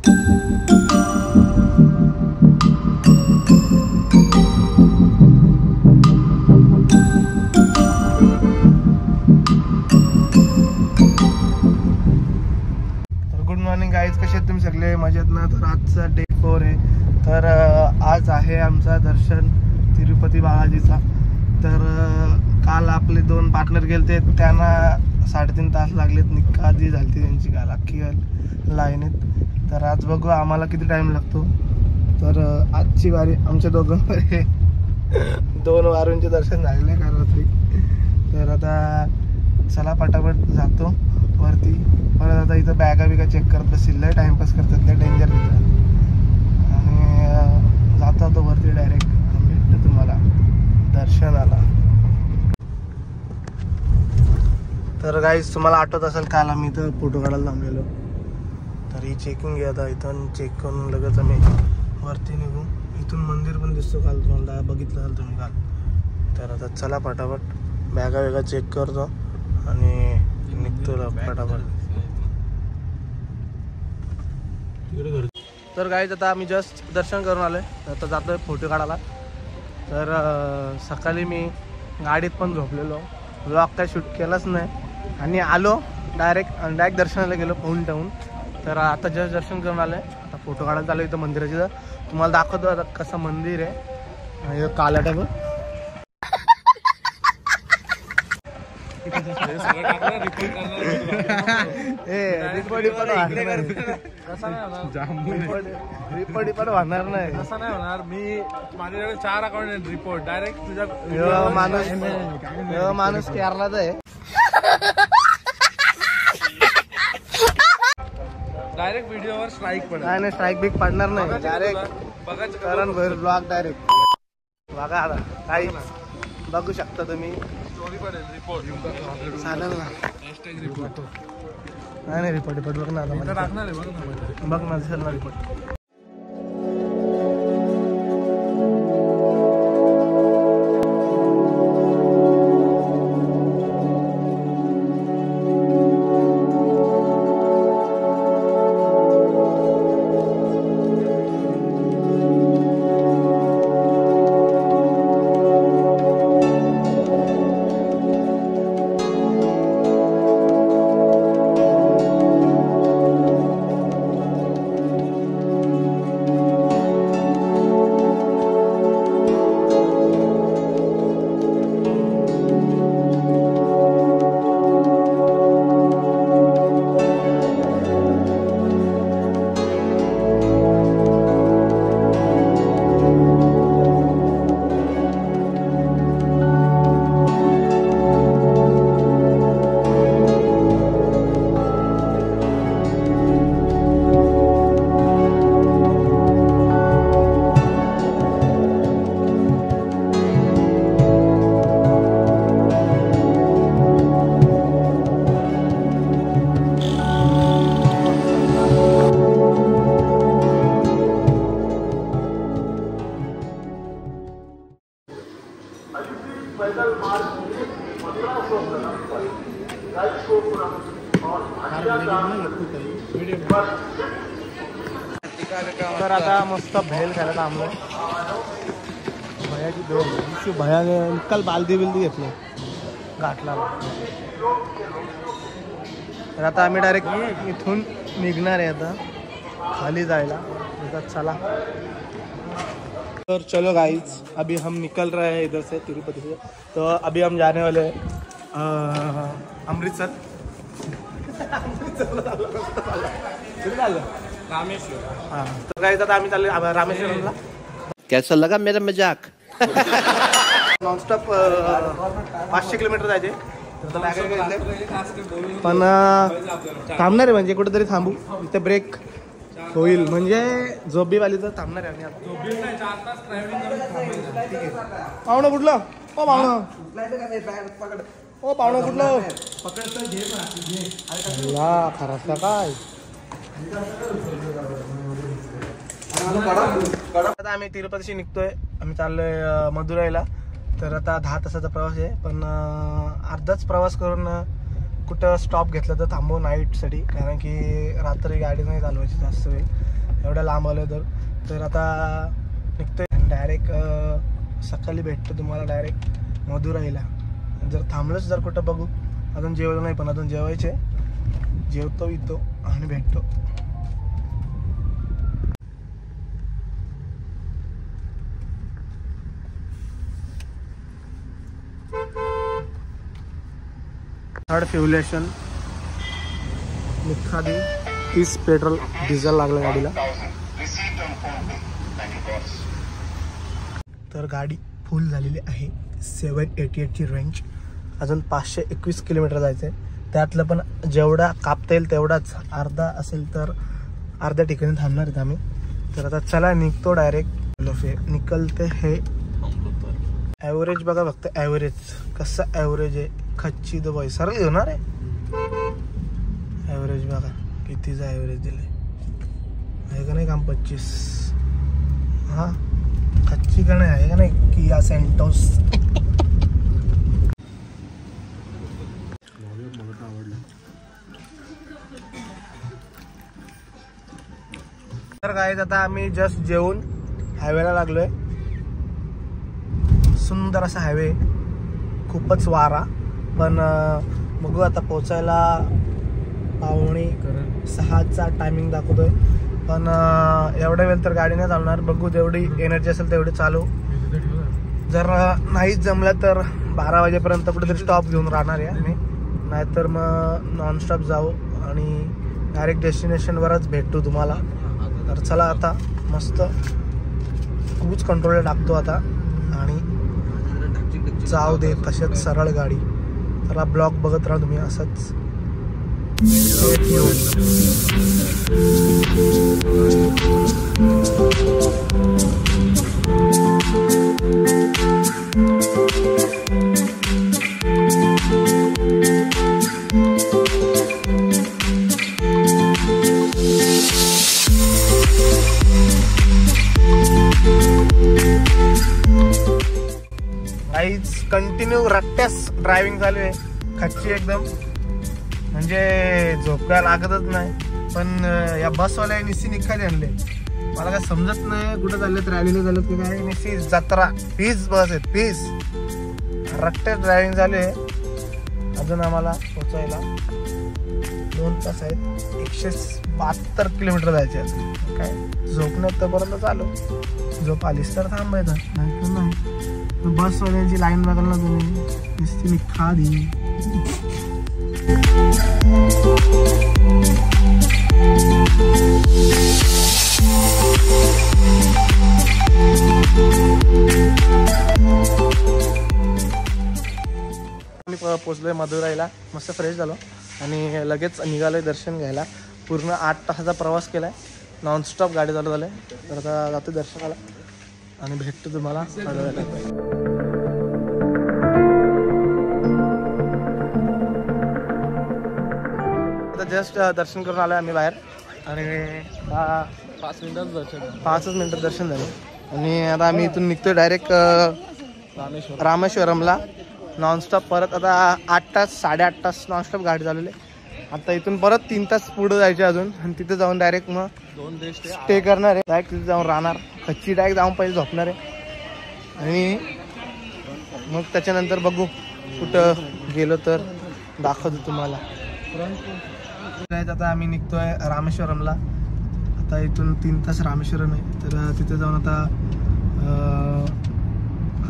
Good morning guys, कसे आहेत तुम्ही सगळे? मजेत ना? तर आजचा डे 4 आहे. तर आज आहे आमचा दर्शन तिरुपती बालाजीचा. तर काल आपले 2 पार्टनर गेलते, त्यांना 3.5 तास लागलेत. निक्का आधी झाली त्यांची काल अख्खी लाईनीत. तर आज बघू आम्हाला किती टाइम लागतो. तर आजची वारी आमच्या दोघांमध्ये 2 वारूंचे दर्शन झालेले काल रात्री. तर आता चला पटापट जातो वरती. परत आता इथं बॅगा बिगा चेक करत बसतील, टाइमपास करतात, लय डेंजर तिथं. आणि जातो वरती डायरेक्ट. भेटतो तुम्हाला दर्शनाला. तर गाईज तुम्हाला आठवत असेल काल आम्ही इथं फोटो काढायला थांबलेलो. तर ही चेकिंग आहे आता. इथून चेक करून लगेच आम्ही वरती निघू. इथून मंदिर पण दिसतो, काल तुम्हाला बघितलं असेल तुम्ही काल. तर आता चला पटापट बॅगा वेगा चेक करतो आणि निघतो पटापट. तर गाईज आता आम्ही जस्ट दर्शन करून आलोय. आता जातोय फोटो काढायला. तर सकाळी मी गाडीत पण झोपलेलो, व्लॉग काय शूट केलाच नाही आणि आलो डायरेक्ट दर्शनाला गेलो पाहून टाहून. तर आता जस्ट दर्शन करून आलोय. आता फोटो काढायला चालू इथं मंदिराची. तर तुम्हाला दाखवतो आता कसं मंदिर आहे. काला टाईप रिपोर्ट पण होणार नाही. असं नाही होणार. मी माझ्याकडे 4 अकाउंट रिपोर्ट डायरेक्ट तुझ्या माणूस केरलाचा आहे. डायरेक्ट व्हिडिओवर स्ट्राईक पडणार. नाही स्ट्राईक बिक पडणार नाही. डायरेक्ट बघायचं करण भर ब्लॉग डायरेक्ट बघा. आता काही बघू शकता तुम्ही. स्टोरी पडेल रिपोर्ट चालेल ना. रिपोर्ट नाही रिपोर्ट बघ ना. आता टाकणार आहे बघ ना दिसेल ना रिपोर्ट. तर आता मस्त भेल खायला थांबलो. भयाची भयाने काल बालदी घेतली घाटला. तर आता आम्ही डायरेक्ट इथून निघणार आहे आता खाली जायला. चला तर चलो गाइस, अभी हम निकल रहे हैं इधर से तिरुपति से. तो अभी हम जाने वाले हैं अमृतसर. रामेश्वर. हाँ तो गाइस आता आम्ही चालले रामेश्वरमला. कैसा लगा मेरा मजाक? नॉनस्टॉप 500 किलोमीटर जायचे. पण थांबणार आहे म्हणजे कुठेतरी थांबू. इथे ब्रेक होईल म्हणजे झोबीवालीचं थांबणार आहे आम्ही आता. पाहुणं कुठलं? ओ पाहुणं, ओ पाहुणं कुठलं? खराब काय. आता आम्ही तिरुपतीशी निघतोय. आम्ही चाललोय मदुराईला. तर आता 10 तासाचा प्रवास आहे. पण अर्धाच प्रवास करून कुठं स्टॉप घेतलं तर थांबू नाईटसाठी, कारण की रात्री गाडी नाही चालवायची जास्त वेळ, एवढं लांब आलं तर आता निघतोय डायरेक्ट. सकाळी भेटतो तुम्हाला डायरेक्ट मदुराईला. जर थांबलंच जर कुठं बघू, अजून जेवलं नाही पण अजून जेवायचे, जेवतो येतो आणि भेटतो. थर्ड फ्युलेशन निखादी 30 पेट्रोल डिझेल लागलं गाडीला. तर गाडी फुल झालेली आहे. 788ची रेंज, अजून 521 किलोमीटर जायचं आहे. त्यातलं पण जेवढा कापता येईल तेवढाच, अर्धा असेल तर अर्ध्या ठिकाणी थांबणार आहेत आम्ही. तर आता चला निघतो डायरेक्ट. निकलते हे ॲव्हरेज बघा फक्त, ॲव्हरेज कसं ॲव्हरेज आहे. खच्ची तर बाई सरळ होणार आहे. ॲव्हरेज बघा कितीचं ॲव्हरेज दिलं आहे का नाही, काम 25. हां खच्ची का नाही आहे का नाही, किया सेंटोस. तर गाईज आता आम्ही जस्ट जेवून हायवेला लागलोय. सुंदर असा हायवे, खूपच वारा, पण बघू आता पोचायला 5:45चा टायमिंग दाखवतोय. पण एवढ्या वेळ तर गाडी नाही चालणार. बघू जेवढी एनर्जी असेल तेवढी चालू. जर नाहीच जमलं तर 12 वाजेपर्यंत कुठेतरी स्टॉप घेऊन राहणार आहे आम्ही, नाहीतर मग नॉनस्टॉप जाऊ आणि डायरेक्ट डेस्टिनेशनवरच भेटतो तुम्हाला. तर चला आता मस्त क्रूज कंट्रोलला टाकतो आता आणि जाऊ दे तसेच सरळ गाडी. तर हा ब्लॉग बघत राहा तुम्ही असंच. कंटिन्यू रट्ट्यास ड्रायव्हिंग चालू आहे. खच्ची एकदम, म्हणजे झोपायला लागतच नाही. पण या बसवाल्या निस्सी निखाली आणले, मला काय समजत नाही कुठं चाललेत, रॅलीला चालत की काय. निस्सी जत्रा पीस बस आहेत, पीस रट्ट्यास ड्रायव्हिंग चालू आहे. अजून आम्हाला पोचायला 2 तास आहेत. 172 किलोमीटर जायचे आहेत. काय झोपण्यात तोपर्यंत चालू, झोप आलीस तर थांबायचं, नाही नाही. बसवाल्यांची लाईन बघाल ना तुम्ही, नुसती निखादी. आम्ही पोचलोय मदुराईला, मस्त फ्रेश झालो आणि लगेच निघालोय दर्शन घ्यायला. पूर्ण 8 तासाचा प्रवास केलाय, नॉनस्टॉप गाडी चालू झाली. तर आता जातो दर्शनाला आणि भेटतो तुम्हाला. आता जस्ट दर्शन करून आलोय आम्ही बाहेर आणि 5 मिनिटात दर्शन झाले. आणि आता आम्ही इथून निघतोय डायरेक्ट रामेश्वरमला नॉनस्टॉप. परत आता 8 तास 8.5 तास नॉनस्टॉप गाडी चालवली. आता इथून परत 3 तास पुढे जायचे अजून, आणि तिथे जाऊन डायरेक्ट मग 2 दिवस स्टे करणार आहे. डायरेक्ट तिथे जाऊन राहणार. खच्ची डायरेक्ट जाऊन पहिले झोपणार आहे आणि मग त्याच्यानंतर बघू कुठं गेलो तर दाखवतो तुम्हाला. आता आम्ही निघतोय रामेश्वरमला. आता इथून 3 तास रामेश्वरम आहे, तर तिथे जाऊन आता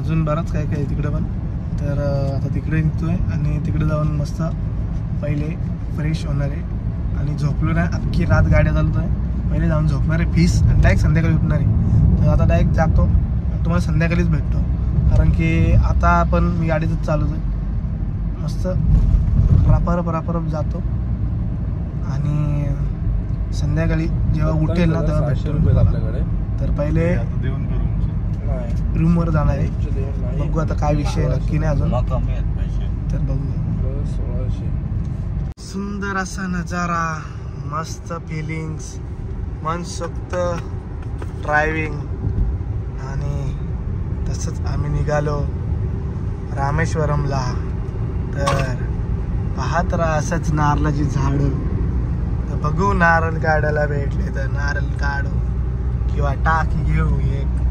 अजून बरंच काय काय तिकडे पण. तर आता तिकडे निघतोय आणि तिकडे जाऊन मस्त पहिले फ्रेश होणार आहे आणि झोपलो नाही. अख्खी रात गाड्या चालतोय. पहिले जाऊन झोपणार आहे फीस आणि डायरेक्ट संध्याकाळी उठणार आहे. तर आता डायरेक्ट जातो, तुम्हाला संध्याकाळीच भेटतो, कारण की आता पण मी गाडीतच चालवतोय. मस्त रापारप जातो आणि संध्याकाळी जेव्हा उठेल ना तेव्हा भेटतो आपल्याकडे. तर पहिले रूमवर जाणार आहे. बघू आता काय विषय नक्की नाही अजून, तर बघू. सुंदर असा नजारा, मस्त फिलिंग्स, मनसोक्त ड्रायव्हिंग. आणि तसंच आम्ही निघालो रामेश्वरमला. तर पाहत राहा असंच नारळाची झाड. तर बघू नारळ काढायला भेटले तर नारळ काढू किंवा टाकी घेऊ एक.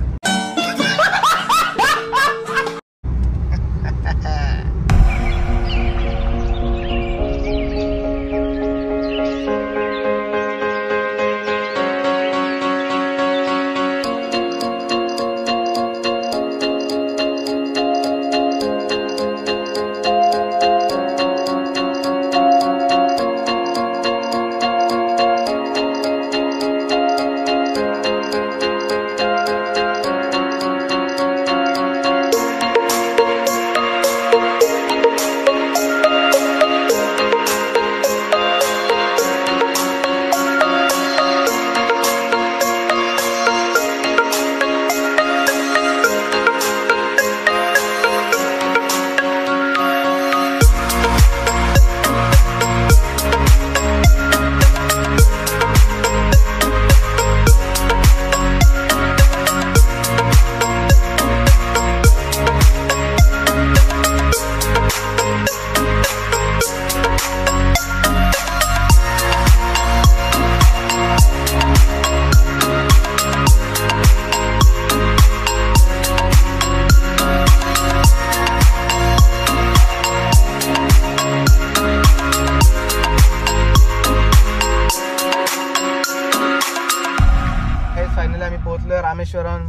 Rameswaram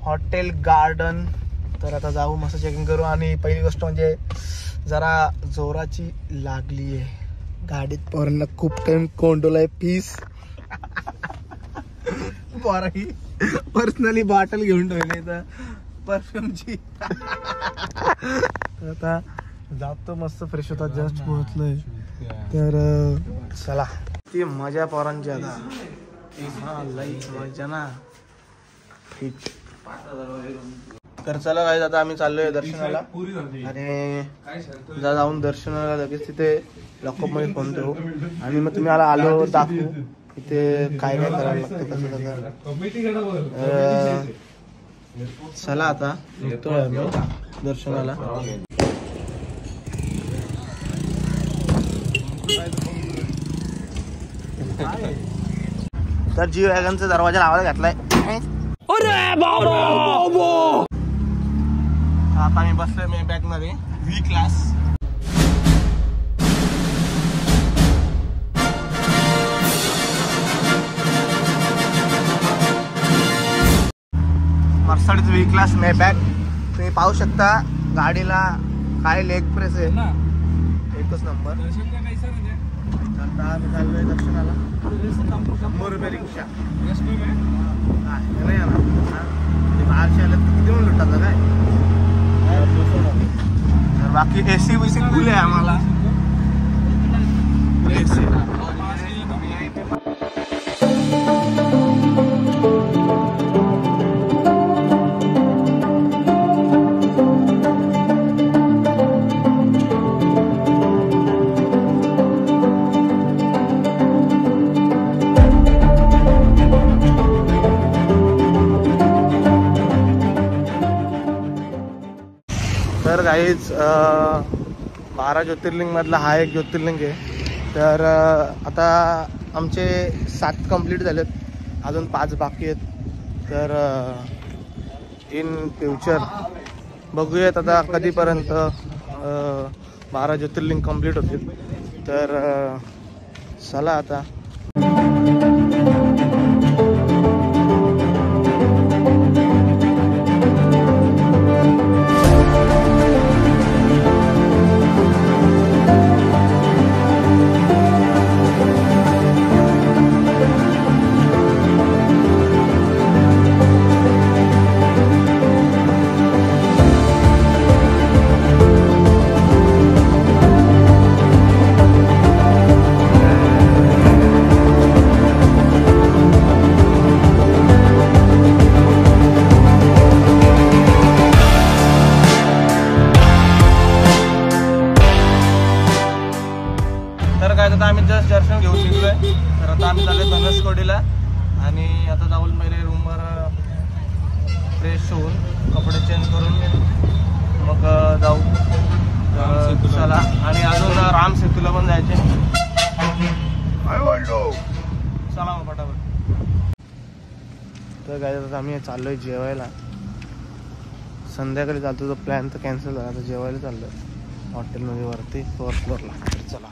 hotel garden. तर आता जाऊ मस्त चेकिंग करू. आणि पहिली गोष्ट म्हणजे जरा जोराची लागली आहे गाडीत. पोरांना खूप टाइम कोंडवलाय पीस. पोराही पर्सनली बॉटल घेऊन ठेवली तर परफ्यूमची. आता जातो मस्त फ्रेश होता. जस्ट पोहोचलोय तर चला ती मजा पोरांची आता. हा लई मजा ना. ठीक तर चला गाईज आता आम्ही चाललोय दर्शनाला. आणि जाऊन दर्शनाला लगेच तिथे लॉकअप मध्ये फोन ठेवू. आणि मग तुम्ही मला आलो दाखवू इथे काय काय करायला लागतं कसं कसं. चला आता निघतोय आम्ही दर्शनाला. तर जी वॅगनचा दरवाजा लावायला घातलाय. आता मी बसलोय मी बॅग मध्ये V class. Mercedes V class मे बॅग. तुम्ही पाहू शकता गाडीला काय लेग प्रेस आहे एकच नंबर. आता आम्ही चाललोय दर्शनाला. 100 रुपये रिक्षा नाही आला. बाहेरचे आले तर किती म्हणून लुटायचं काय. बाकी एसी बीसी फुल आहे आम्हाला. तर गाईज 12 ज्योतिर्लिंग मधला हा एक ज्योतिर्लिंग आहे. तर आता आमचे 7 कंप्लीट झालेत. अजून 5 बाकी आहेत. तर इन फ्युचर बघूयात आता कधीपर्यंत 12 ज्योतिर्लिंग कंप्लीट होतील. तर चला आता. आता आम्ही जस्ट दर्शन घेऊन निघलोय. तर आता आम्ही चाललोय धनुष्कोडीला. आणि आता जाऊन पहिले रूमवर फ्रेश होऊन कपडे चेंज करून मग जाऊ तर चला. आणि अजून राम सेतूला पण जायचे. चला मग फटाफट. तर काय आम्ही चाललोय जेवायला. संध्याकाळी चालतो तो प्लॅन तर कॅन्सल झाला. आता जेवायला चाललोय हॉटेलमध्ये वरती 4th फ्लोअरला. चला.